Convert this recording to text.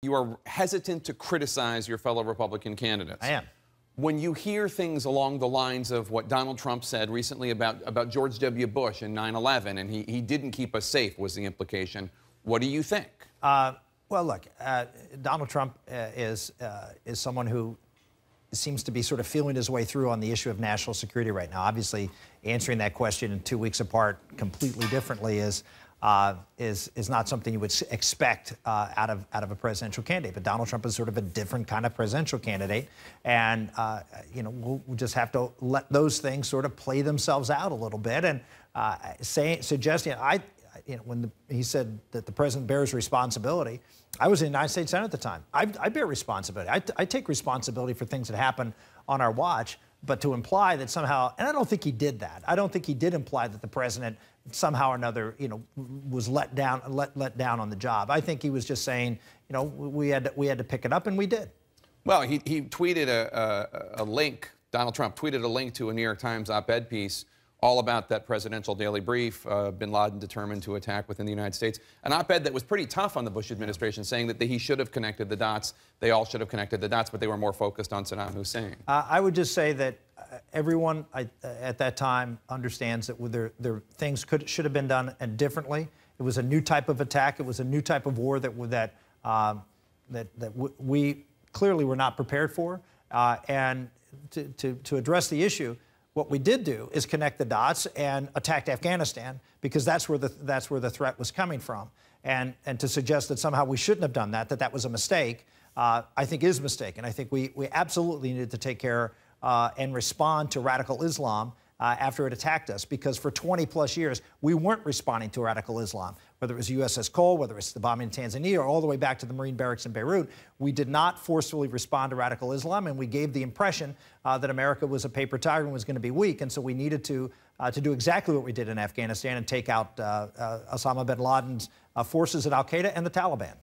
You are hesitant to criticize your fellow Republican candidates. I am. When you hear things along the lines of what Donald Trump said recently about George W. Bush and 9/11, and he didn't keep us safe, was the implication, what do you think? Well, look, Donald Trump is someone who seems to be sort of feeling his way through on the issue of national security right now. Obviously, answering that question in 2 weeks apart completely differently is not something you would expect out of a presidential candidate. But Donald Trump is sort of a different kind of presidential candidate, and you know, we'll just have to let those things sort of play themselves out a little bit. And suggesting when he said that the president bears responsibility, I was in the United States Senate at the time. I bear responsibility. I take responsibility for things that happen on our watch. But to imply that somehow, and I don't think he did that. I don't think he did imply that the president somehow or another, was let down on the job. I think he was just saying, we had to pick it up, and we did. Well, he tweeted a link. Donald Trump tweeted a link to a New York Times op-ed piece all about that presidential daily brief, bin Laden determined to attack within the United States. An op-ed that was pretty tough on the Bush administration, saying that he should have connected the dots. They all should have connected the dots, but they were more focused on Saddam Hussein. I would just say that everyone at that time understands that there things should have been done differently. It was a new type of attack. It was a new type of war that we clearly were not prepared for. And to address the issue, what we did do is connect the dots and attacked Afghanistan, because that's where the threat was coming from. And to suggest that somehow we shouldn't have done that was a mistake, I think is mistaken. I think we absolutely needed to take care and respond to radical Islam after it attacked us, because for 20+ years we weren't responding to radical Islam. Whether it was USS Cole, whether it's the bombing in Tanzania, or all the way back to the Marine barracks in Beirut, we did not forcefully respond to radical Islam, and we gave the impression that America was a paper tiger and was going to be weak. And so we needed to do exactly what we did in Afghanistan and take out Osama bin Laden's forces at Al-Qaeda and the Taliban.